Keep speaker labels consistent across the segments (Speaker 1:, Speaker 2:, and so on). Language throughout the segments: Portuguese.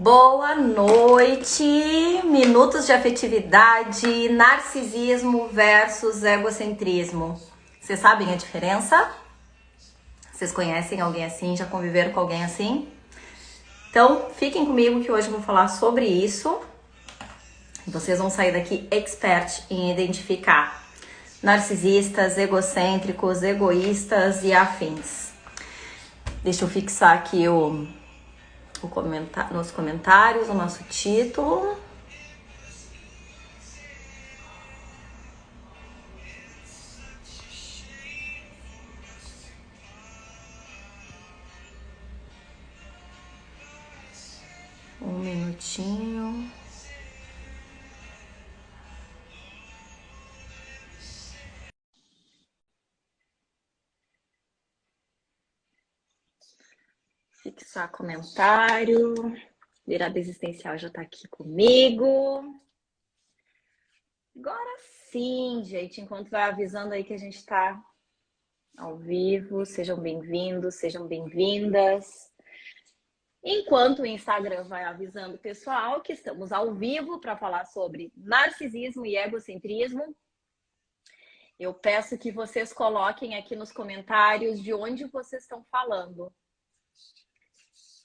Speaker 1: Boa noite! Minutos de afetividade, narcisismo versus egocentrismo. Vocês sabem a diferença? Vocês conhecem alguém assim? Já conviveram com alguém assim? Então, fiquem comigo que hoje eu vou falar sobre isso. Vocês vão sair daqui expert em identificar narcisistas, egocêntricos, egoístas e afins. Deixa eu fixar aqui nos comentários o nosso título. Um minutinho. Fixar comentário. Virada existencial já tá aqui comigo. Agora sim, gente, enquanto vai avisando aí que a gente tá ao vivo, sejam bem-vindos, sejam bem-vindas. Enquanto o Instagram vai avisando o pessoal que estamos ao vivo para falar sobre narcisismo e egocentrismo, eu peço que vocês coloquem aqui nos comentários de onde vocês estão falando,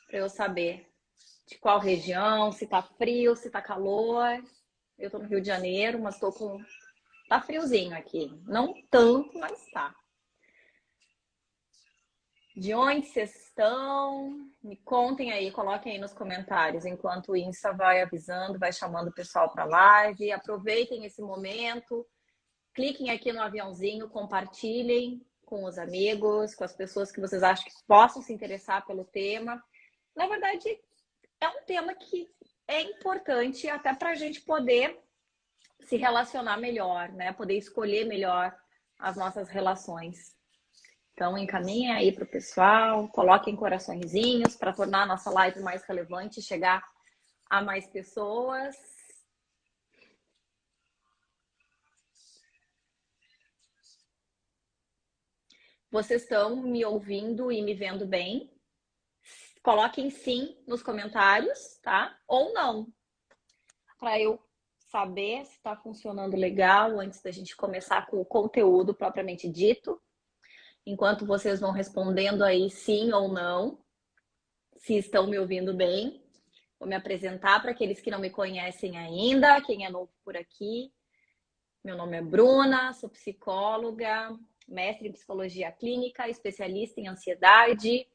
Speaker 1: para eu saber de qual região, se tá frio, se tá calor. Eu tô no Rio de Janeiro, mas tá friozinho aqui. Não tanto, mas tá. De onde vocês estão? Me contem aí, coloquem aí nos comentários, enquanto o Insta vai avisando, vai chamando o pessoal para live. Aproveitem esse momento, cliquem aqui no aviãozinho, compartilhem com os amigos, com as pessoas que vocês acham que possam se interessar pelo tema. Na verdade, é um tema que é importante até para a gente poder se relacionar melhor, né? Poder escolher melhor as nossas relações. Então, encaminhem aí para o pessoal, coloquem coraçõezinhos para tornar a nossa live mais relevante e chegar a mais pessoas. Vocês estão me ouvindo e me vendo bem? Coloquem sim nos comentários, tá? Ou não, para eu saber se está funcionando legal antes da gente começar com o conteúdo propriamente dito. Enquanto vocês vão respondendo aí sim ou não, se estão me ouvindo bem. Vou me apresentar para aqueles que não me conhecem ainda, quem é novo por aqui. Meu nome é Bruna, sou psicóloga, mestre em psicologia clínica, especialista em ansiedade.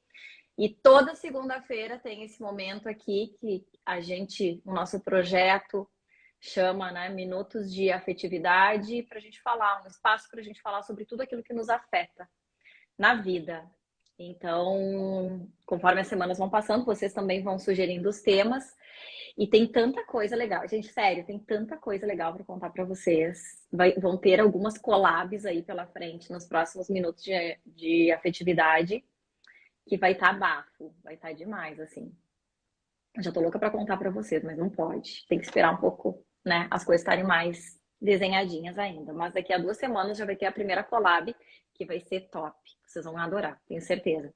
Speaker 1: E toda segunda-feira tem esse momento aqui que o nosso projeto chama, né, Minutos de Afetividade, para a gente falar, um espaço para a gente falar sobre tudo aquilo que nos afeta na vida. Então, conforme as semanas vão passando, vocês também vão sugerindo os temas. E tem tanta coisa legal. Gente, sério, tem tanta coisa legal para contar para vocês. Vão ter algumas collabs aí pela frente nos próximos minutos de afetividade, que vai estar bafo, vai estar demais, assim. Já tô louca para contar para vocês, mas não pode. Tem que esperar um pouco, né, as coisas estarem mais desenhadinhas ainda. Mas daqui a 2 semanas já vai ter a primeira collab, que vai ser top. Vocês vão adorar, tenho certeza.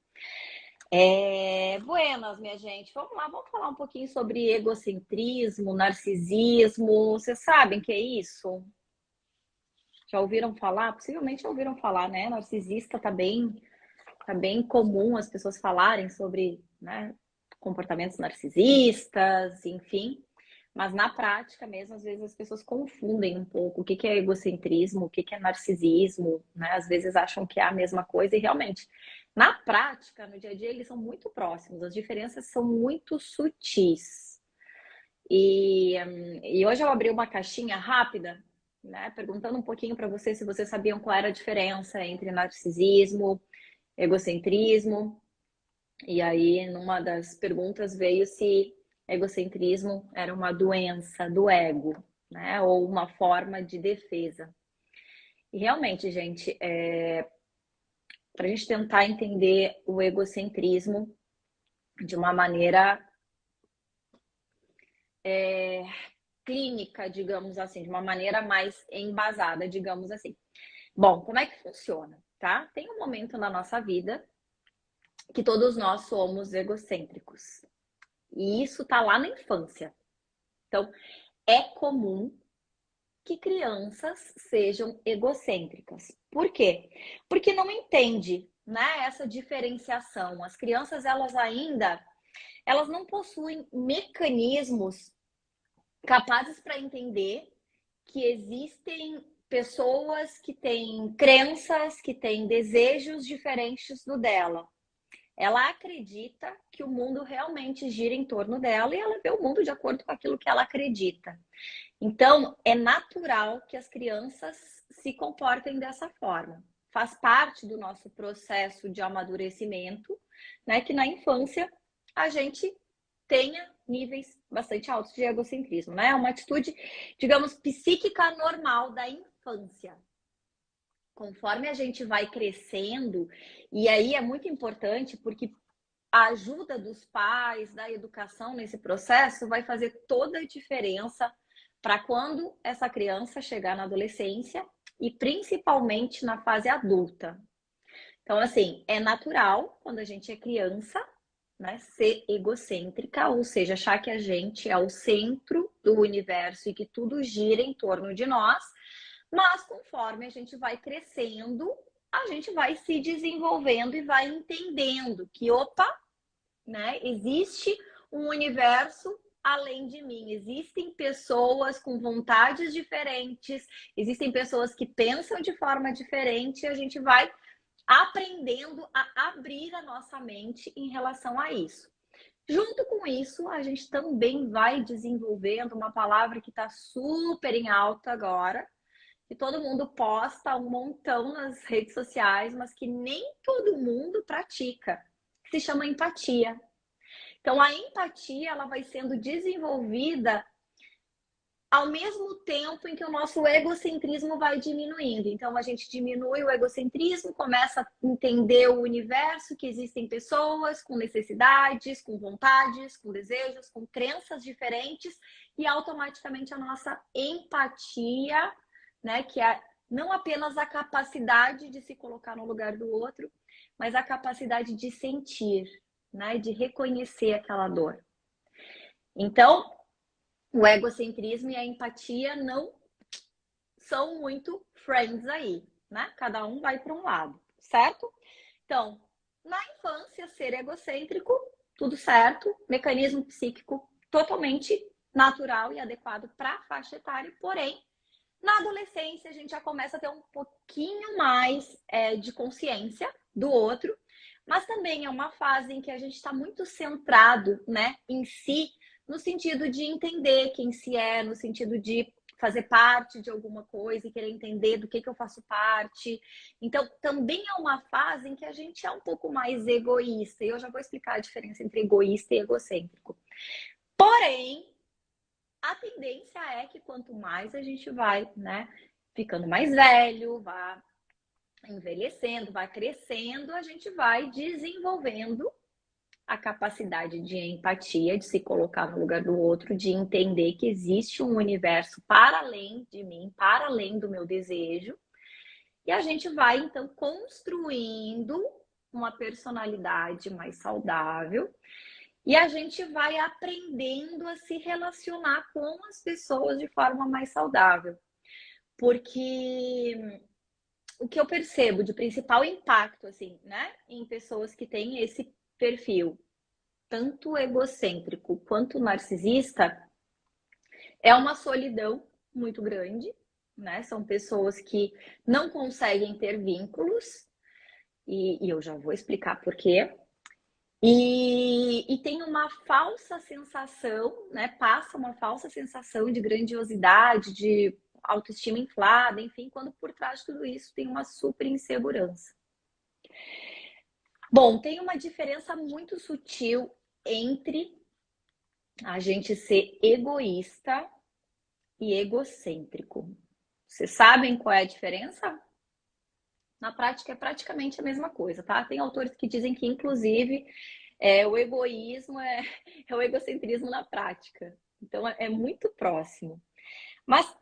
Speaker 1: Buenas, minha gente. Vamos lá, vamos falar um pouquinho sobre egocentrismo, narcisismo. Vocês sabem o que é isso? Já ouviram falar? Possivelmente já ouviram falar, né? Narcisista tá bem comum as pessoas falarem sobre, né, comportamentos narcisistas, enfim. Mas na prática mesmo, às vezes as pessoas confundem um pouco o que é egocentrismo, o que é narcisismo, né? Às vezes acham que é a mesma coisa e realmente, na prática, no dia a dia, eles são muito próximos, as diferenças são muito sutis. E hoje eu abri uma caixinha rápida, né? Perguntando um pouquinho para vocês se vocês sabiam qual era a diferença entre narcisismo, egocentrismo. E aí, numa das perguntas veio se egocentrismo era uma doença do ego, né? Ou uma forma de defesa. E realmente, gente, para a gente tentar entender o egocentrismo de uma maneira clínica, digamos assim, de uma maneira mais embasada, digamos assim. Bom, como é que funciona, tá? Tem um momento na nossa vida que todos nós somos egocêntricos. E isso está lá na infância. Então, é comum que crianças sejam egocêntricas. Por quê? Porque não entende, né, essa diferenciação. As crianças, elas não possuem mecanismos capazes para entender que existem pessoas que têm crenças, que têm desejos diferentes do dela. Ela acredita que o mundo realmente gira em torno dela e ela vê o mundo de acordo com aquilo que ela acredita. Então, é natural que as crianças se comportem dessa forma. Faz parte do nosso processo de amadurecimento, né? Que na infância a gente tenha níveis bastante altos de egocentrismo, né? É uma atitude, digamos, psíquica normal da infância. Conforme a gente vai crescendo, e aí é muito importante porque a ajuda dos pais, da educação nesse processo vai fazer toda a diferença para quando essa criança chegar na adolescência e principalmente na fase adulta. Então, assim, é natural quando a gente é criança, né, ser egocêntrica, ou seja, achar que a gente é o centro do universo e que tudo gira em torno de nós, mas conforme a gente vai crescendo, a gente vai se desenvolvendo e vai entendendo que, opa, né, existe um universo além de mim, existem pessoas com vontades diferentes, existem pessoas que pensam de forma diferente e a gente vai aprendendo a abrir a nossa mente em relação a isso. Junto com isso, a gente também vai desenvolvendo uma palavra que está super em alta agora, que todo mundo posta um montão nas redes sociais, mas que nem todo mundo pratica, que se chama empatia. Então, a empatia ela vai sendo desenvolvida ao mesmo tempo em que o nosso egocentrismo vai diminuindo. Então, a gente diminui o egocentrismo, começa a entender o universo, que existem pessoas com necessidades, com vontades, com desejos, com crenças diferentes, e automaticamente a nossa empatia, né, que é não apenas a capacidade de se colocar no lugar do outro, mas a capacidade de sentir, né, de reconhecer aquela dor. Então, o egocentrismo e a empatia não são muito friends aí, né? Cada um vai para um lado, certo? Então, na infância, ser egocêntrico, tudo certo, mecanismo psíquico totalmente natural e adequado para a faixa etária, porém, na adolescência, a gente já começa a ter um pouquinho mais de consciência do outro, mas também é uma fase em que a gente está muito centrado, né, em si, no sentido de entender quem se é, no sentido de fazer parte de alguma coisa e querer entender do que eu faço parte. Então, também é uma fase em que a gente é um pouco mais egoísta, e eu já vou explicar a diferença entre egoísta e egocêntrico. Porém, a tendência é que quanto mais a gente vai, né, ficando mais velho, vai envelhecendo, vai crescendo, a gente vai desenvolvendo a capacidade de empatia, de se colocar no lugar do outro, de entender que existe um universo para além de mim, para além do meu desejo. E a gente vai, então, construindo uma personalidade mais saudável e a gente vai aprendendo a se relacionar com as pessoas de forma mais saudável. Porque o que eu percebo de principal impacto, assim, né, em pessoas que têm esse perfil, tanto egocêntrico quanto narcisista, é uma solidão muito grande, né? São pessoas que não conseguem ter vínculos, e eu já vou explicar por quê. E tem uma falsa sensação, né? Passa uma falsa sensação de grandiosidade, de autoestima inflada, enfim, quando por trás de tudo isso tem uma super insegurança. Bom, tem uma diferença muito sutil entre a gente ser egoísta e egocêntrico. Vocês sabem qual é a diferença? Na prática é praticamente a mesma coisa, tá? Tem autores que dizem que, inclusive, o egoísmo é o egocentrismo na prática. Então, é muito próximo. Mas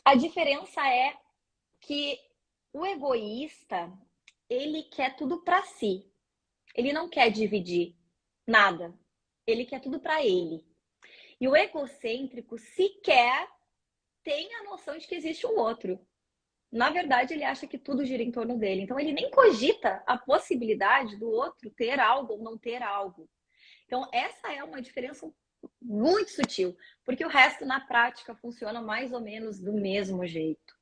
Speaker 1: a diferença é que o egoísta, ele quer tudo para si. Ele não quer dividir nada. ele quer tudo para ele. E o egocêntrico sequer tem a noção de que existe um outro. Na verdade, ele acha que tudo gira em torno dele. Então, ele nem cogita a possibilidade do outro ter algo ou não ter algo. Então, essa é uma diferença muito sutil, porque o resto, na prática, funciona mais ou menos do mesmo jeito.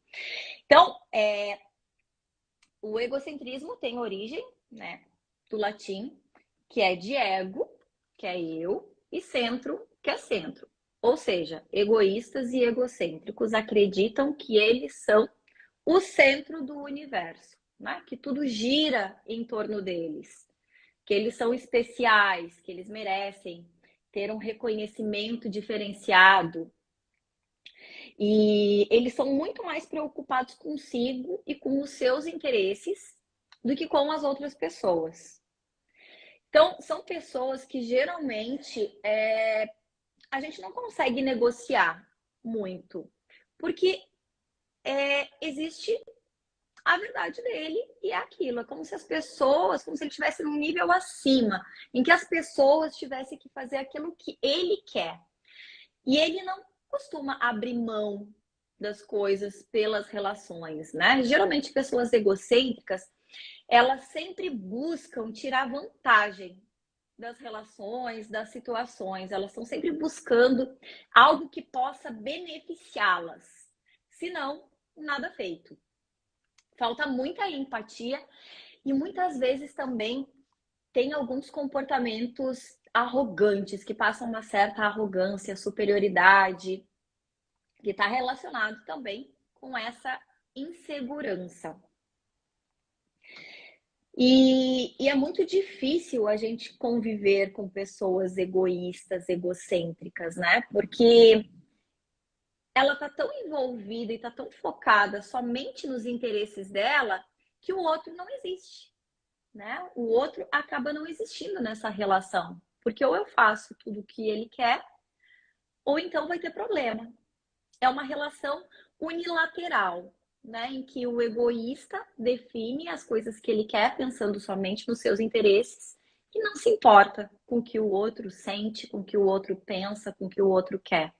Speaker 1: Então, o egocentrismo tem origem, né, do latim, que é de ego, que é eu, e centro, que é centro. Ou seja, egoístas e egocêntricos acreditam que eles são o centro do universo, né? Que tudo gira em torno deles, que eles são especiais, que eles merecem ter um reconhecimento diferenciado. E eles são muito mais preocupados consigo e com os seus interesses do que com as outras pessoas. Então, são pessoas que geralmente a gente não consegue negociar muito, porque existe a verdade dele e é aquilo. É como se as pessoas, como se ele estivesse num nível acima, em que as pessoas tivessem que fazer aquilo que ele quer. E ele não costuma abrir mão das coisas pelas relações, né? Geralmente pessoas egocêntricas, elas sempre buscam tirar vantagem das relações, das situações. Elas estão sempre buscando algo que possa beneficiá-las. Senão, nada feito. Falta muita empatia e muitas vezes também tem alguns comportamentos arrogantes, que passam uma certa arrogância, superioridade, que está relacionado também com essa insegurança. E é muito difícil a gente conviver com pessoas egoístas, egocêntricas, né? Porque ela tá tão envolvida e tá tão focada somente nos interesses dela que o outro não existe, né? O outro acaba não existindo nessa relação, porque ou eu faço tudo o que ele quer, ou então vai ter problema. É uma relação unilateral, né? Em que o egoísta define as coisas que ele quer, pensando somente nos seus interesses, e não se importa com o que o outro sente, com o que o outro pensa, com o que o outro quer.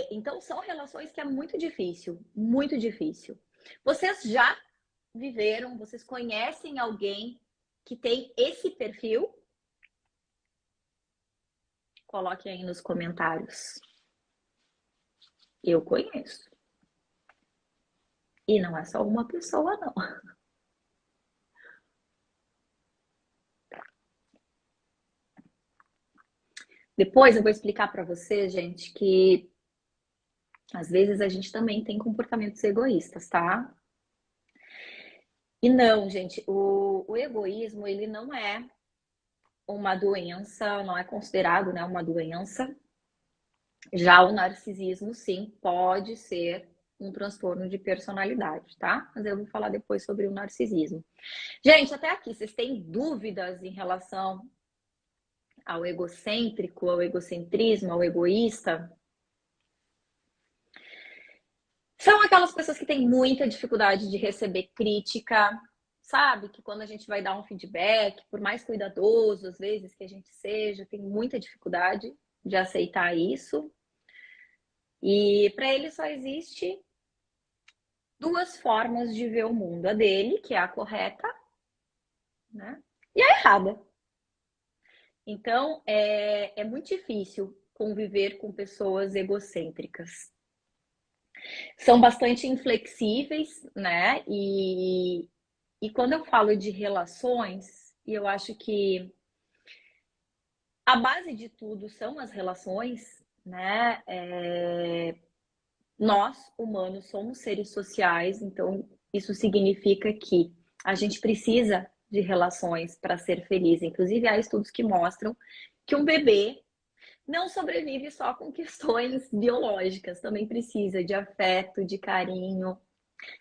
Speaker 1: Então, são relações que é muito difícil, muito difícil. Vocês já viveram, vocês conhecem alguém que tem esse perfil? Coloquem aí nos comentários. Eu conheço. E não é só uma pessoa, não. Depois eu vou explicar para vocês, gente, que às vezes a gente também tem comportamentos egoístas, tá? E não, gente, o egoísmo, ele não é uma doença, não é considerado, né, uma doença. Já o narcisismo, sim, pode ser um transtorno de personalidade, tá? Mas eu vou falar depois sobre o narcisismo. Gente, até aqui, vocês têm dúvidas em relação ao egocêntrico, ao egocentrismo, ao egoísta? São aquelas pessoas que têm muita dificuldade de receber crítica, sabe? Que quando a gente vai dar um feedback, por mais cuidadoso às vezes que a gente seja, tem muita dificuldade de aceitar isso. E para ele só existe duas formas de ver o mundo: a dele, que é a correta, né? E a errada. Então, é muito difícil conviver com pessoas egocêntricas. São bastante inflexíveis, né? E quando eu falo de relações, e eu acho que a base de tudo são as relações, né? Nós, humanos, somos seres sociais, então isso significa que a gente precisa de relações para ser feliz. Inclusive, há estudos que mostram que um bebê não sobrevive só com questões biológicas, também precisa de afeto, de carinho,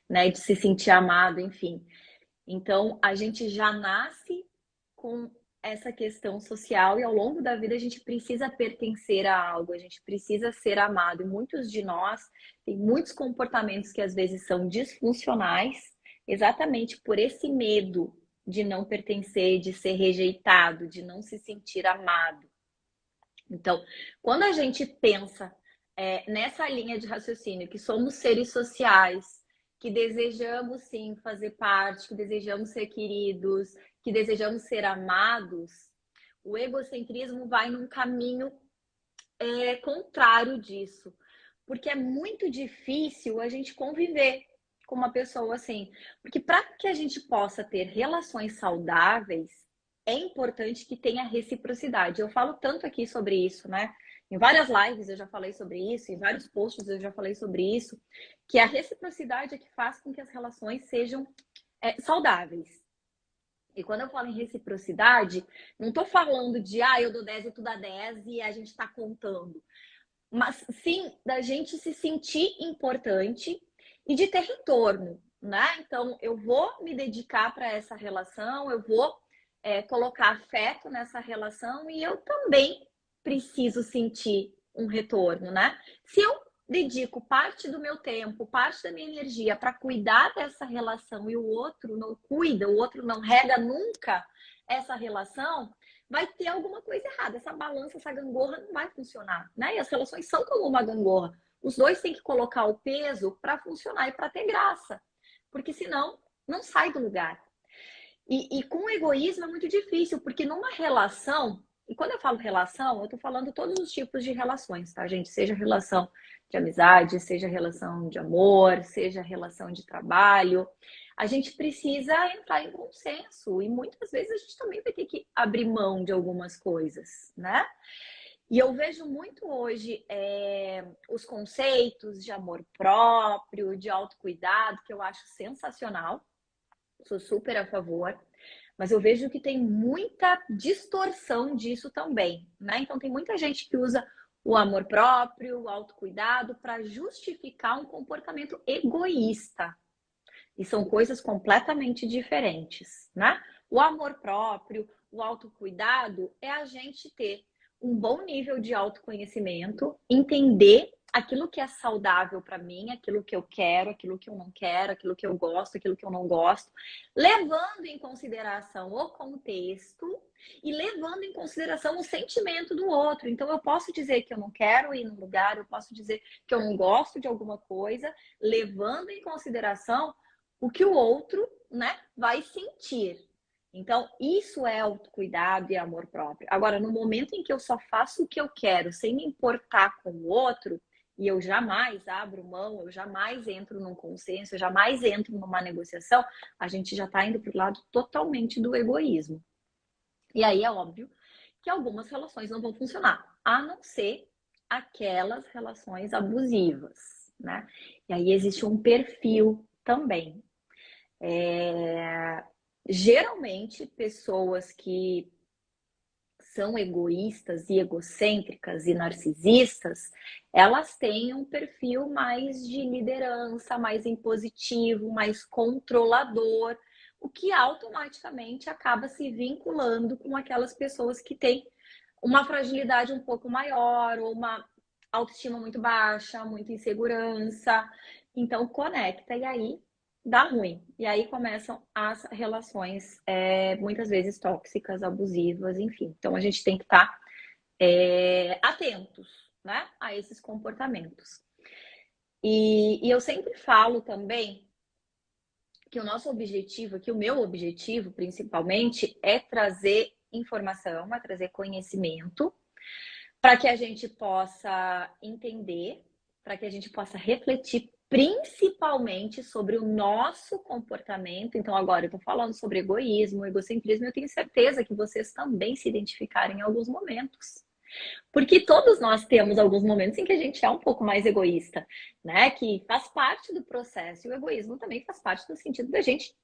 Speaker 1: né, de se sentir amado, enfim. Então, a gente já nasce com essa questão social e ao longo da vida a gente precisa pertencer a algo, a gente precisa ser amado. E muitos de nós têm muitos comportamentos que às vezes são disfuncionais, exatamente por esse medo, de não pertencer, de ser rejeitado, de não se sentir amado. Então, quando a gente pensa nessa linha de raciocínio, que somos seres sociais, que desejamos sim fazer parte, que desejamos ser queridos, que desejamos ser amados, o egocentrismo vai num caminho contrário disso. Porque é muito difícil a gente conviver com uma pessoa assim. Porque para que a gente possa ter relações saudáveis, é importante que tenha reciprocidade. Eu falo tanto aqui sobre isso, né? Em várias lives eu já falei sobre isso, em vários posts eu já falei sobre isso, que a reciprocidade é que faz com que as relações sejam saudáveis. E quando eu falo em reciprocidade, não estou falando de eu dou 10 e tu dá 10 e a gente está contando. Mas sim da gente se sentir importante e de ter retorno, né? Então, eu vou me dedicar para essa relação, eu vou colocar afeto nessa relação e eu também preciso sentir um retorno, né? Se eu dedico parte do meu tempo, parte da minha energia para cuidar dessa relação e o outro não cuida, o outro não rega nunca essa relação, vai ter alguma coisa errada. Essa balança, essa gangorra não vai funcionar, né? E as relações são como uma gangorra. Os dois têm que colocar o peso para funcionar e para ter graça, porque senão não sai do lugar. E com o egoísmo é muito difícil, porque numa relação, e quando eu falo relação, eu tô falando todos os tipos de relações, tá, gente? Seja relação de amizade, seja relação de amor, seja relação de trabalho. A gente precisa entrar em consenso e muitas vezes a gente também vai ter que abrir mão de algumas coisas, né? E eu vejo muito hoje os conceitos de amor próprio, de autocuidado, que eu acho sensacional. Sou super a favor, mas eu vejo que tem muita distorção disso também, né? Então tem muita gente que usa o amor próprio, o autocuidado para justificar um comportamento egoísta. E são coisas completamente diferentes, né? O amor próprio, o autocuidado é a gente ter um bom nível de autoconhecimento, entender aquilo que é saudável para mim, aquilo que eu quero, aquilo que eu não quero, aquilo que eu gosto, aquilo que eu não gosto, levando em consideração o contexto e levando em consideração o sentimento do outro. Então, eu posso dizer que eu não quero ir num lugar, eu posso dizer que eu não gosto de alguma coisa, levando em consideração o que o outro, né, vai sentir. Então, isso é autocuidado e amor próprio. Agora, no momento em que eu só faço o que eu quero, sem me importar com o outro, e eu jamais abro mão, eu jamais entro num consenso, eu jamais entro numa negociação, a gente já está indo para o lado totalmente do egoísmo. E aí é óbvio que algumas relações não vão funcionar, a não ser aquelas relações abusivas, né? E aí existe um perfil também. Geralmente, pessoas que são egoístas e egocêntricas e narcisistas, elas têm um perfil mais de liderança, mais impositivo, mais controlador, o que automaticamente acaba se vinculando com aquelas pessoas que têm uma fragilidade um pouco maior, ou uma autoestima muito baixa, muita insegurança. Então, conecta e aí dá ruim. E aí começam as relações, muitas vezes tóxicas, abusivas, enfim. Então, a gente tem que estar atentos, né, a esses comportamentos. E eu sempre falo também que o nosso objetivo, que o meu objetivo, principalmente, é trazer informação, é trazer conhecimento, para que a gente possa entender, para que a gente possa refletir principalmente sobre o nosso comportamento. Então, agora eu estou falando sobre egoísmo, egocentrismo, eu tenho certeza que vocês também se identificarem em alguns momentos. Porque todos nós temos alguns momentos em que a gente é um pouco mais egoísta, né? Que faz parte do processo. E o egoísmo também faz parte do sentido da gente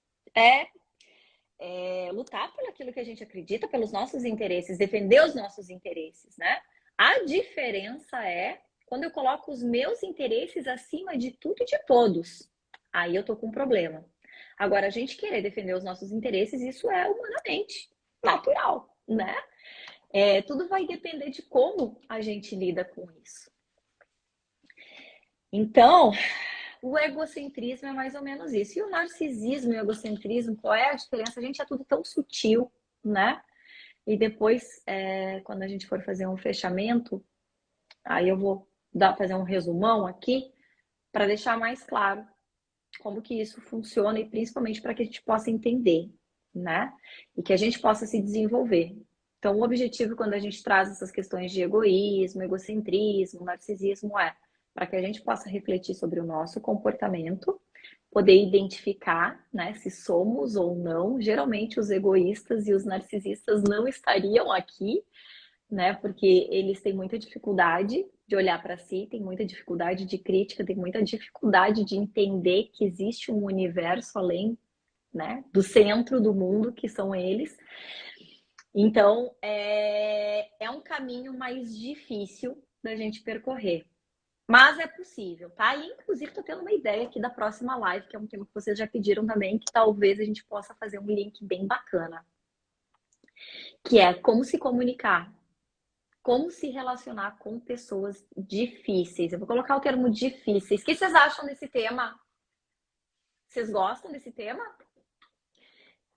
Speaker 1: lutar por aquilo que a gente acredita, pelos nossos interesses, defender os nossos interesses, né? A diferença é quando eu coloco os meus interesses acima de tudo e de todos. Aí eu tô com um problema. Agora, a gente querer defender os nossos interesses, isso é humanamente natural, né? Tudo vai depender de como a gente lida com isso. Então, O egocentrismo é mais ou menos isso. E o narcisismo e o egocentrismo, qual é a diferença? A gente é tudo tão sutil, né? E depois, quando a gente for fazer um fechamento, aí eu vou fazer um resumão aqui para deixar mais claro como que isso funciona e principalmente para que a gente possa entender, né? E que a gente possa se desenvolver. Então, o objetivo quando a gente traz essas questões de egoísmo, egocentrismo, narcisismo é para que a gente possa refletir sobre o nosso comportamento, poder identificar, né, se somos ou não. Geralmente os egoístas e os narcisistas não estariam aqui, né? Porque eles têm muita dificuldade de olhar para si, tem muita dificuldade de crítica, tem muita dificuldade de entender que existe um universo além, né, do centro do mundo, que são eles. Então, é um caminho mais difícil da gente percorrer. Mas é possível, tá? E, inclusive, tô tendo uma ideia aqui da próxima live, que é um tema que vocês já pediram também, que talvez a gente possa fazer um link bem bacana, que é como se comunicar. Como se relacionar com pessoas difíceis. Eu vou colocar o termo difíceis. O que vocês acham desse tema? Vocês gostam desse tema?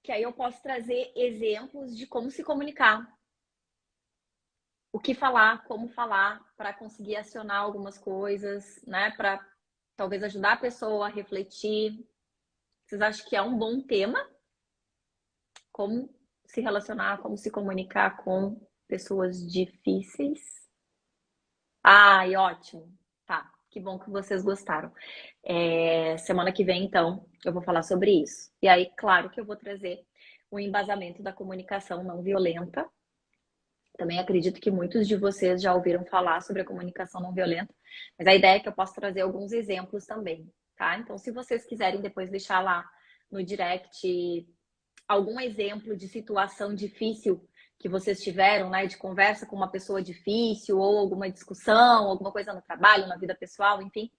Speaker 1: Que aí eu posso trazer exemplos de como se comunicar. O que falar, como falar, para conseguir acionar algumas coisas, né? Para talvez ajudar a pessoa a refletir. Vocês acham que é um bom tema? Como se relacionar, como se comunicar com pessoas difíceis? Ai, ótimo. Tá, que bom que vocês gostaram. Semana que vem, então, eu vou falar sobre isso. E aí, claro que eu vou trazer o embasamento da comunicação não violenta. Também acredito que muitos de vocês já ouviram falar sobre a comunicação não violenta, mas a ideia é que eu possa trazer alguns exemplos também, tá? Então, se vocês quiserem depois deixar lá no direct algum exemplo de situação difícil que vocês tiveram, né, de conversa com uma pessoa difícil ou alguma discussão, alguma coisa no trabalho, na vida pessoal, enfim.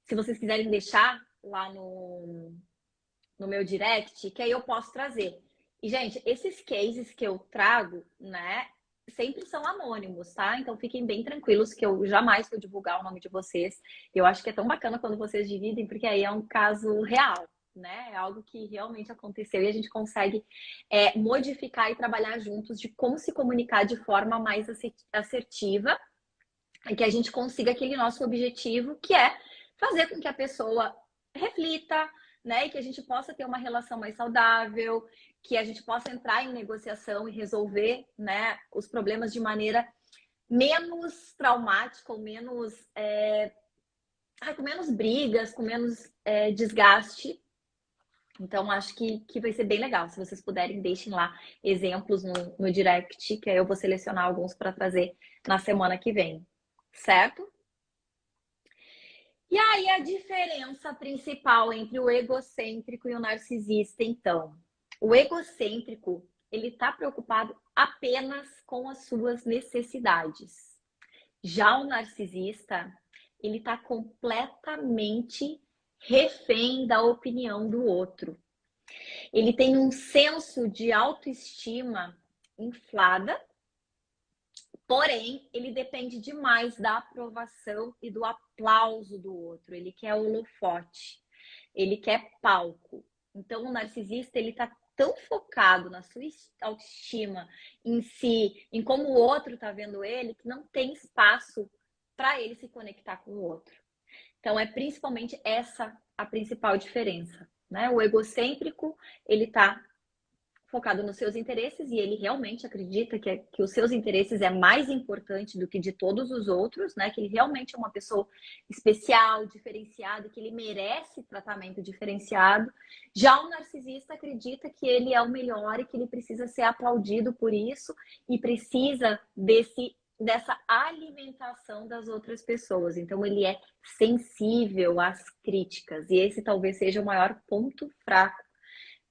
Speaker 1: Se vocês quiserem deixar lá no meu direct, que aí eu posso trazer. E, gente, esses cases que eu trago, né, sempre são anônimos, tá? Então fiquem bem tranquilos que eu jamais vou divulgar o nome de vocês. Eu acho que é tão bacana quando vocês dividem, porque aí é um caso real, né? É algo que realmente aconteceu e a gente consegue modificar e trabalhar juntos de como se comunicar de forma mais assertiva e que a gente consiga aquele nosso objetivo, que é fazer com que a pessoa reflita, né? E que a gente possa ter uma relação mais saudável, que a gente possa entrar em negociação e resolver, né, os problemas de maneira menos traumática ou menos com menos brigas, com menos desgaste. Então, acho que vai ser bem legal. Se vocês puderem, deixem lá exemplos no direct, que aí eu vou selecionar alguns para trazer na semana que vem. Certo? E aí, a diferença principal entre o egocêntrico e o narcisista, então. O egocêntrico, ele está preocupado apenas com as suas necessidades. Já o narcisista, ele está completamente refém da opinião do outro. Ele tem um senso de autoestima inflada, porém, ele depende demais da aprovação e do aplauso do outro. Ele quer holofote, ele quer palco. Então, o narcisista, ele tá tão focado na sua autoestima, em si, em como o outro tá vendo ele, que não tem espaço para ele se conectar com o outro. Então, é principalmente essa a principal diferença, né? O egocêntrico, ele tá focado nos seus interesses e ele realmente acredita que os seus interesses é mais importante do que de todos os outros, né? Que ele realmente é uma pessoa especial, diferenciada, que ele merece tratamento diferenciado. Já o narcisista acredita que ele é o melhor e que ele precisa ser aplaudido por isso e precisa dessa alimentação das outras pessoas. Então ele é sensível às críticas e esse talvez seja o maior ponto fraco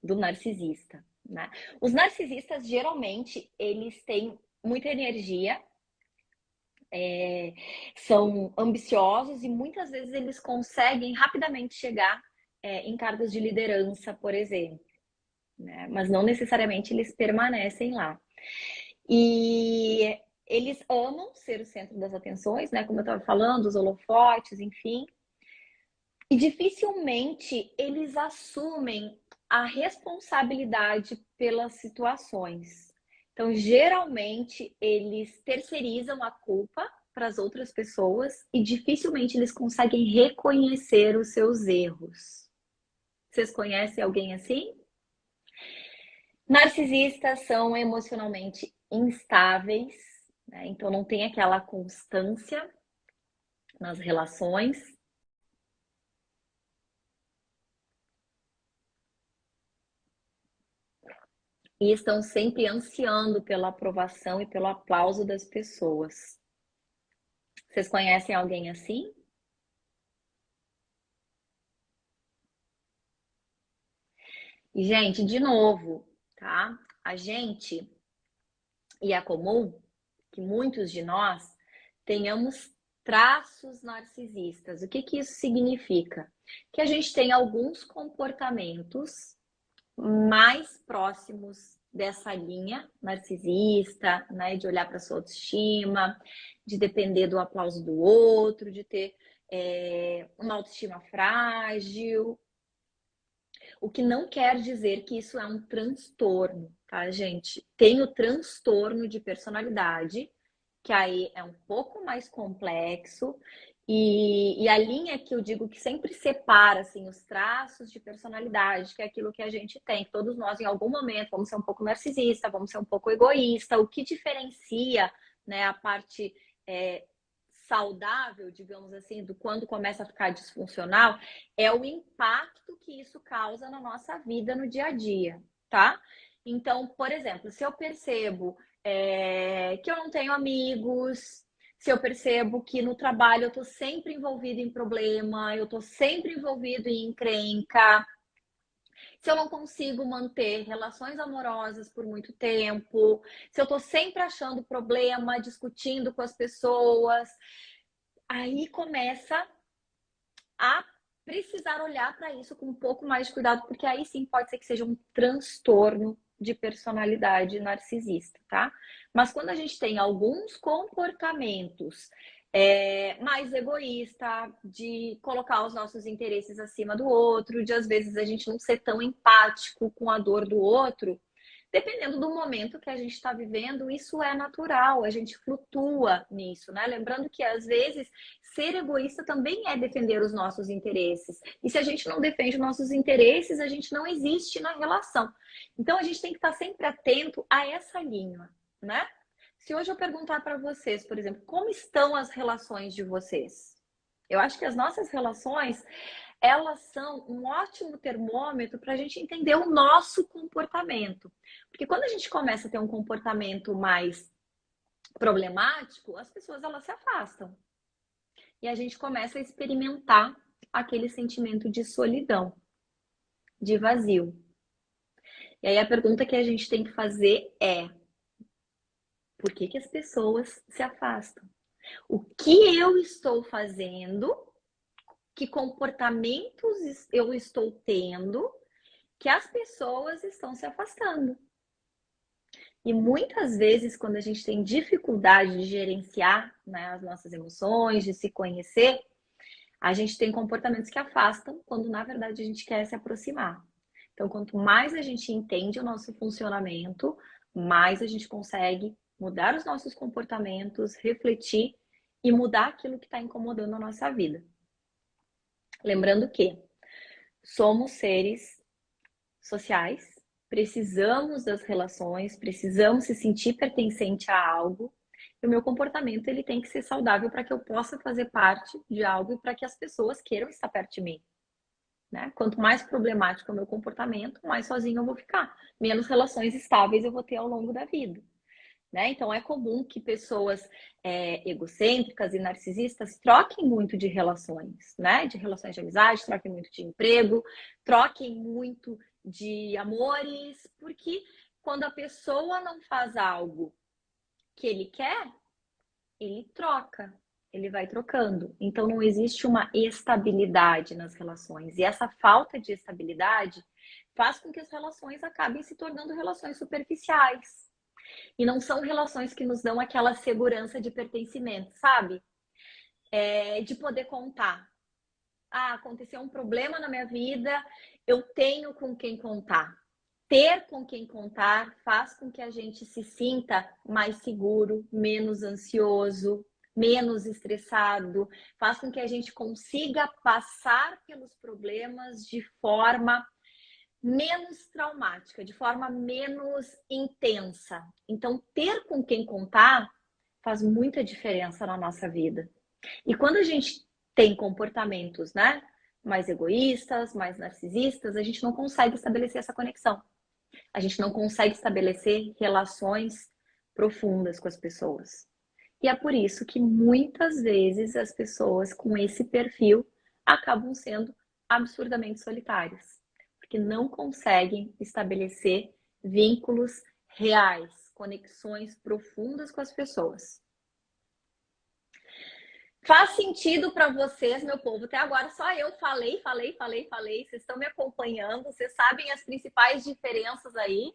Speaker 1: do narcisista. Né? Os narcisistas, geralmente, eles têm muita energia, são ambiciosos e muitas vezes eles conseguem rapidamente chegar em cargos de liderança, por exemplo. Né? Mas não necessariamente eles permanecem lá. E eles amam ser o centro das atenções, né? Como eu estava falando, os holofotes, enfim. E dificilmente eles assumem a responsabilidade pelas situações. Então, geralmente, eles terceirizam a culpa para as outras pessoas e dificilmente eles conseguem reconhecer os seus erros. Vocês conhecem alguém assim? Narcisistas são emocionalmente instáveis, né? Então não tem aquela constância nas relações. E estão sempre ansiando pela aprovação e pelo aplauso das pessoas. Vocês conhecem alguém assim? E, gente, de novo, tá? A gente, e é comum que muitos de nós tenhamos traços narcisistas. O que que isso significa? Que a gente tem alguns comportamentos mais próximos dessa linha narcisista, né? De olhar para sua autoestima, de depender do aplauso do outro, de ter uma autoestima frágil. O que não quer dizer que isso é um transtorno, tá, gente? Tem o transtorno de personalidade, que aí é um pouco mais complexo, e a linha que eu digo que sempre separa assim, os traços de personalidade, que é aquilo que a gente tem, que todos nós em algum momento vamos ser um pouco narcisista, vamos ser um pouco egoísta, o que diferencia, né, a parte saudável, digamos assim, do quando começa a ficar disfuncional, é o impacto que isso causa na nossa vida no dia a dia, tá? Então, por exemplo, se eu percebo que eu não tenho amigos, se eu percebo que no trabalho eu tô sempre envolvido em problema, eu tô sempre envolvido em encrenca, se eu não consigo manter relações amorosas por muito tempo, se eu tô sempre achando problema, discutindo com as pessoas, aí começa a precisar olhar para isso com um pouco mais de cuidado, porque aí sim pode ser que seja um transtorno de personalidade narcisista, tá? Mas quando a gente tem alguns comportamentos mais egoísta, de colocar os nossos interesses acima do outro, de às vezes a gente não ser tão empático com a dor do outro, dependendo do momento que a gente está vivendo, isso é natural, a gente flutua nisso, né? Lembrando que às vezes ser egoísta também é defender os nossos interesses. E se a gente não defende os nossos interesses, a gente não existe na relação. Então a gente tem que estar sempre atento a essa linha, né? Se hoje eu perguntar para vocês, por exemplo, como estão as relações de vocês? Eu acho que as nossas relações, elas são um ótimo termômetro para a gente entender o nosso comportamento. Porque quando a gente começa a ter um comportamento mais problemático, as pessoas elas se afastam. E a gente começa a experimentar aquele sentimento de solidão, de vazio. E aí a pergunta que a gente tem que fazer é: por que que as pessoas se afastam? O que eu estou fazendo? Que comportamentos eu estou tendo que as pessoas estão se afastando? E muitas vezes, quando a gente tem dificuldade de gerenciar, né, as nossas emoções, de se conhecer, a gente tem comportamentos que afastam, quando na verdade a gente quer se aproximar. Então, quanto mais a gente entende o nosso funcionamento, mais a gente consegue mudar os nossos comportamentos, refletir e mudar aquilo que está incomodando a nossa vida. Lembrando que somos seres sociais, precisamos das relações, precisamos se sentir pertencente a algo. E o meu comportamento ele tem que ser saudável para que eu possa fazer parte de algo e para que as pessoas queiram estar perto de mim. Né? Quanto mais problemático é o meu comportamento, mais sozinho eu vou ficar. Menos relações estáveis eu vou ter ao longo da vida. Né? Então é comum que pessoas egocêntricas e narcisistas troquem muito de relações, né? De relações de amizade, troquem muito de emprego, troquem muito de amores, porque quando a pessoa não faz algo que ele quer, ele troca, ele vai trocando. Então não existe uma estabilidade nas relações. E essa falta de estabilidade faz com que as relações acabem se tornando relações superficiais. E não são relações que nos dão aquela segurança de pertencimento, sabe? De poder contar. aconteceu um problema na minha vida, eu tenho com quem contar. Ter com quem contar faz com que a gente se sinta mais seguro, menos ansioso, menos estressado, faz com que a gente consiga passar pelos problemas de forma menos traumática, de forma menos intensa. Então, ter com quem contar faz muita diferença na nossa vida. E quando a gente tem comportamentos, né, mais egoístas, mais narcisistas, a gente não consegue estabelecer essa conexão. A gente não consegue estabelecer relações profundas com as pessoas. E é por isso que muitas vezes as pessoas com esse perfil acabam sendo absurdamente solitárias, porque não conseguem estabelecer vínculos reais, conexões profundas com as pessoas. Faz sentido para vocês, meu povo? Até agora só eu falei. Vocês estão me acompanhando, vocês sabem as principais diferenças aí?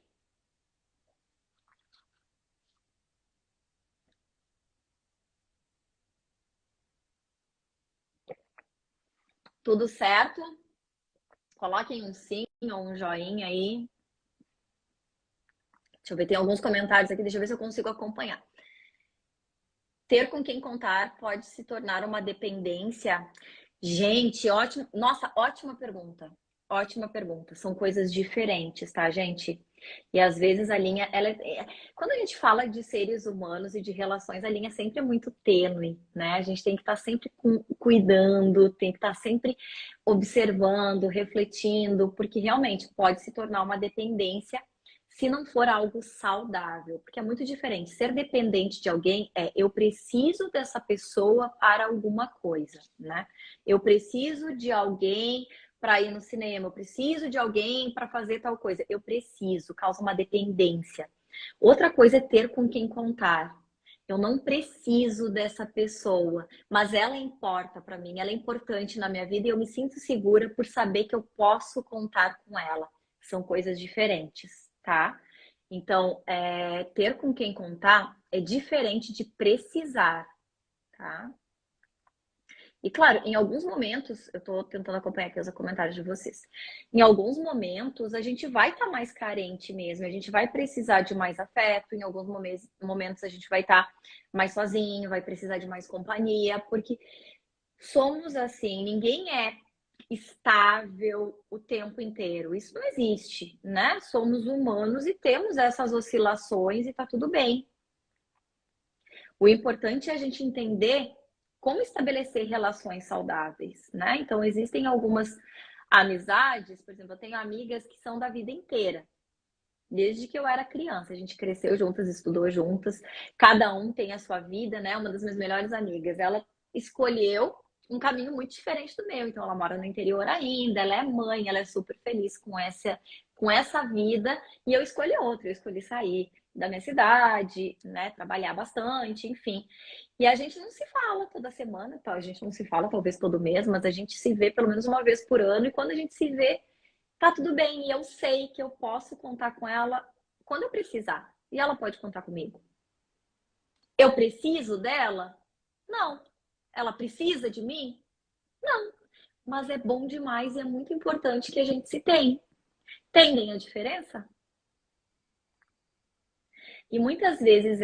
Speaker 1: Tudo certo? Coloquem um sim ou um joinha aí. Deixa eu ver, tem alguns comentários aqui, deixa eu ver se eu consigo acompanhar. Ter com quem contar pode se tornar uma dependência? Gente, ótimo. Nossa, ótima pergunta. Ótima pergunta. São coisas diferentes, tá, gente? E às vezes a linha, quando a gente fala de seres humanos e de relações, a linha sempre é muito tênue, né? A gente tem que estar sempre cuidando, tem que estar sempre observando, refletindo, porque realmente pode se tornar uma dependência se não for algo saudável, porque é muito diferente. Ser dependente de alguém é eu preciso dessa pessoa para alguma coisa, né? Eu preciso de alguém para ir no cinema, eu preciso de alguém para fazer tal coisa. Eu preciso, causa uma dependência. Outra coisa é ter com quem contar. Eu não preciso dessa pessoa, mas ela importa para mim, ela é importante na minha vida e eu me sinto segura por saber que eu posso contar com ela. São coisas diferentes, tá? Então, ter com quem contar é diferente de precisar, tá? E claro, em alguns momentos, eu tô tentando acompanhar aqui os comentários de vocês. Em alguns momentos, a gente vai estar mais carente mesmo, a gente vai precisar de mais afeto, em alguns momentos a gente vai estar mais sozinho, vai precisar de mais companhia, porque somos assim, ninguém é estável o tempo inteiro. Isso não existe, né? Somos humanos e temos essas oscilações e tá tudo bem. O importante é a gente entender como estabelecer relações saudáveis, né? Então, existem algumas amizades, por exemplo, eu tenho amigas que são da vida inteira. Desde que eu era criança, a gente cresceu juntas, estudou juntas, cada um tem a sua vida, né? Uma das minhas melhores amigas, ela escolheu um caminho muito diferente do meu. Então, ela mora no interior ainda, ela é mãe, ela é super feliz com essa vida, e eu escolhi outra, eu escolhi sair da minha cidade, né? Trabalhar bastante, enfim. E a gente não se fala toda semana, tá? A gente não se fala talvez todo mês, mas a gente se vê pelo menos uma vez por ano, e quando a gente se vê, tá tudo bem, e eu sei que eu posso contar com ela quando eu precisar. E ela pode contar comigo. Eu preciso dela? Não. Ela precisa de mim? Não. Mas é bom demais e é muito importante que a gente se tenha. Entendem a diferença? E muitas vezes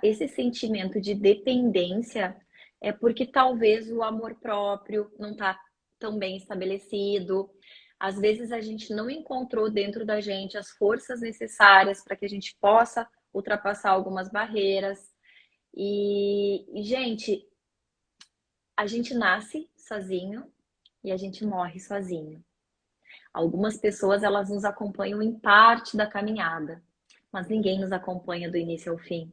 Speaker 1: esse sentimento de dependência é porque talvez o amor próprio não está tão bem estabelecido. Às vezes a gente não encontrou dentro da gente as forças necessárias para que a gente possa ultrapassar algumas barreiras. Gente, a gente nasce sozinho e a gente morre sozinho. Algumas pessoas elas nos acompanham em parte da caminhada, mas ninguém nos acompanha do início ao fim.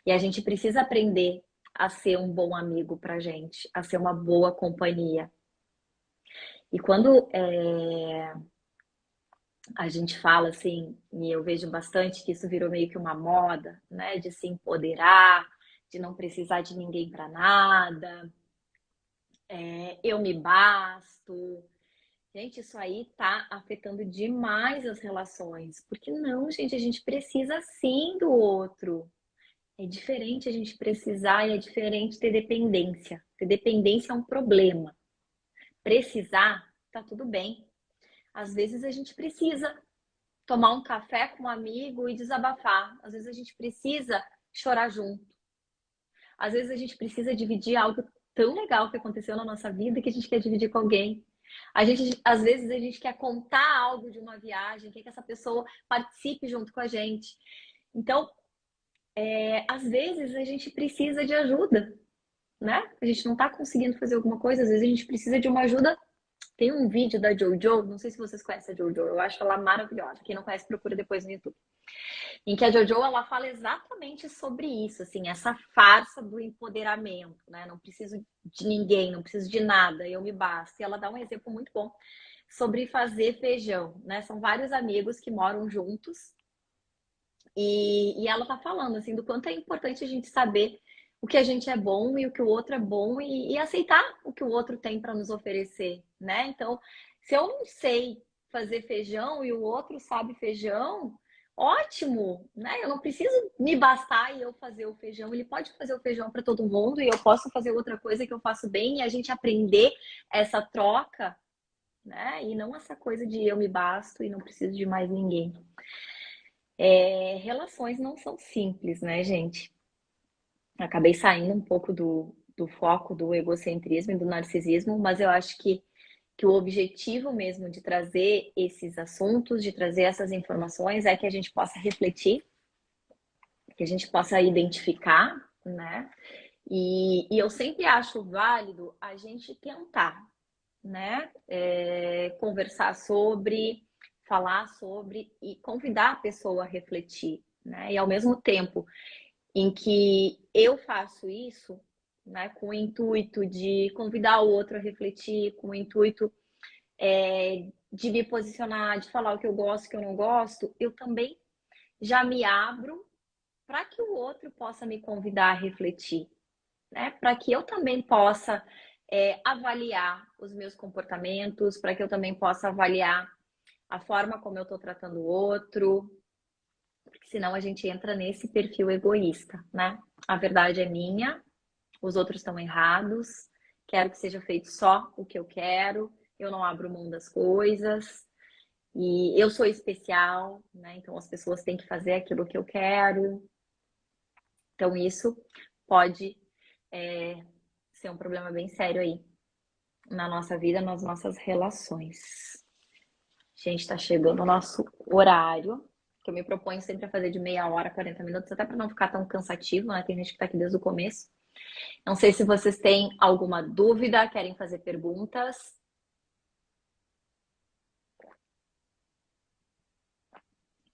Speaker 1: E a gente precisa aprender a ser um bom amigo pra gente, a ser uma boa companhia. E quando a gente fala assim, e eu vejo bastante que isso virou meio que uma moda, né? De se empoderar, de não precisar de ninguém para nada, eu me basto. Gente, isso aí tá afetando demais as relações. Porque não, gente, a gente precisa sim do outro. É diferente a gente precisar e é diferente ter dependência. Ter dependência é um problema. precisar, tá tudo bem. Às vezes a gente precisa tomar um café com um amigo e desabafar. Às vezes a gente precisa chorar junto. Às vezes a gente precisa dividir algo tão legal que aconteceu na nossa vida que a gente quer dividir com alguém. Às vezes a gente quer contar algo de uma viagem, quer que essa pessoa participe junto com a gente. Então, às vezes a gente precisa de ajuda, né? A gente não tá conseguindo fazer alguma coisa, às vezes a gente precisa de uma ajuda. Tem um vídeo da Jojo, não sei se vocês conhecem a Jojo, eu acho ela maravilhosa. Quem não conhece, procura depois no YouTube. Em que a Jojo, ela fala exatamente sobre isso, assim, essa farsa do empoderamento, né? Não preciso de ninguém, não preciso de nada, eu me basto. E ela dá um exemplo muito bom sobre fazer feijão, né? São vários amigos que moram juntos e ela tá falando, assim, do quanto é importante a gente saber o que a gente é bom e o que o outro é bom e aceitar o que o outro tem para nos oferecer, né? Então, se eu não sei fazer feijão e o outro sabe feijão, ótimo, né? Eu não preciso me bastar e eu fazer o feijão. Ele pode fazer o feijão para todo mundo e eu posso fazer outra coisa que eu faço bem e a gente aprender essa troca, né? E não essa coisa de eu me basto e não preciso de mais ninguém. Relações não são simples, né, gente? Acabei saindo um pouco do foco do egocentrismo e do narcisismo, mas eu acho que o objetivo mesmo de trazer esses assuntos, de trazer essas informações, é que a gente possa refletir, que a gente possa identificar, né? E eu sempre acho válido a gente tentar, né? Conversar sobre, falar sobre e convidar a pessoa a refletir, né? E ao mesmo tempo em que eu faço isso, né, com o intuito de convidar o outro a refletir, com o intuito de me posicionar, de falar o que eu gosto, o que eu não gosto, eu também já me abro para que o outro possa me convidar a refletir, né? Para que eu também possa avaliar os meus comportamentos, para que eu também possa avaliar a forma como eu estou tratando o outro, porque senão a gente entra nesse perfil egoísta, né? A verdade é minha, os outros estão errados, quero que seja feito só o que eu quero, eu não abro mão das coisas, e eu sou especial, né? Então as pessoas têm que fazer aquilo que eu quero. Então isso pode ser um problema bem sério aí na nossa vida, nas nossas relações. Gente, tá chegando o nosso horário, que eu me proponho sempre a fazer de meia hora, 40 minutos, até para não ficar tão cansativo, né? Tem gente que tá aqui desde o começo. Não sei se vocês têm alguma dúvida, querem fazer perguntas.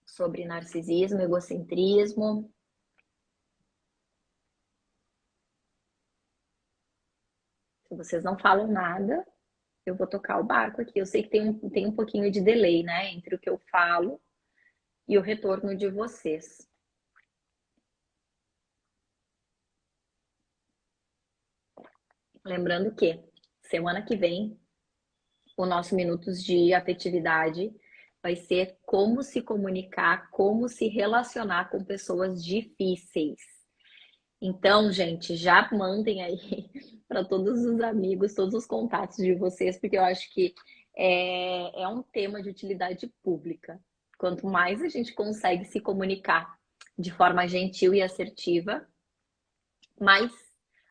Speaker 1: Sobre narcisismo, egocentrismo. Se vocês não falam nada, eu vou tocar o barco aqui. Eu sei que tem um pouquinho de delay, né? Entre o que eu falo e o retorno de vocês. Lembrando que semana que vem o nosso Minutos de Afetividade vai ser como se comunicar, como se relacionar com pessoas difíceis. Então, gente, já mandem aí para todos os amigos, todos os contatos de vocês, porque eu acho que é um tema de utilidade pública. Quanto mais a gente consegue se comunicar de forma gentil e assertiva, mais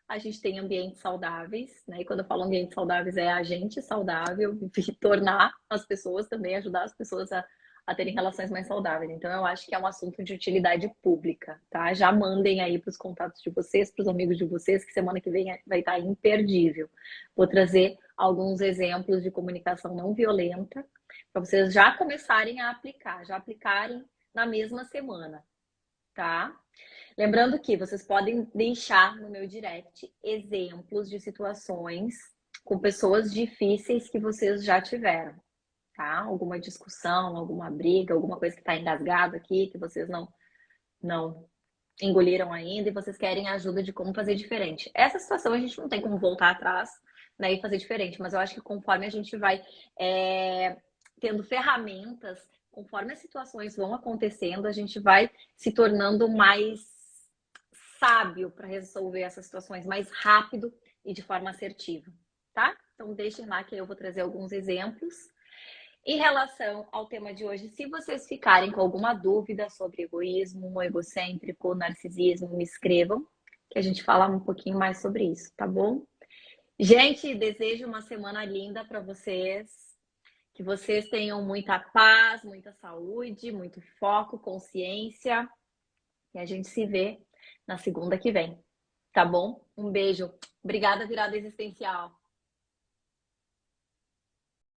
Speaker 1: a gente tem ambientes saudáveis, né? E quando eu falo ambientes saudáveis, é a gente saudável, e tornar as pessoas também, ajudar as pessoas a terem relações mais saudáveis. Então, eu acho que é um assunto de utilidade pública, tá? Já mandem aí para os contatos de vocês, para os amigos de vocês, que semana que vem vai estar imperdível. Vou trazer alguns exemplos de comunicação não violenta para vocês já começarem a aplicar, já aplicarem na mesma semana, tá? Lembrando que vocês podem deixar no meu direct exemplos de situações com pessoas difíceis que vocês já tiveram, tá? Alguma discussão, alguma briga, alguma coisa que está engasgado aqui, que vocês não engoliram ainda e vocês querem ajuda de como fazer diferente. Essa situação a gente não tem como voltar atrás, né, e fazer diferente, mas eu acho que conforme a gente vai tendo ferramentas, conforme as situações vão acontecendo, a gente vai se tornando mais sábio para resolver essas situações mais rápido e de forma assertiva, tá? Então, deixem lá que eu vou trazer alguns exemplos. Em relação ao tema de hoje, se vocês ficarem com alguma dúvida sobre egoísmo, egocêntrico, narcisismo, me escrevam, que a gente fala um pouquinho mais sobre isso, tá bom? Gente, desejo uma semana linda para vocês. Que vocês tenham muita paz, muita saúde, muito foco, consciência. E a gente se vê na segunda que vem, tá bom? Um beijo. Obrigada, Virada Existencial.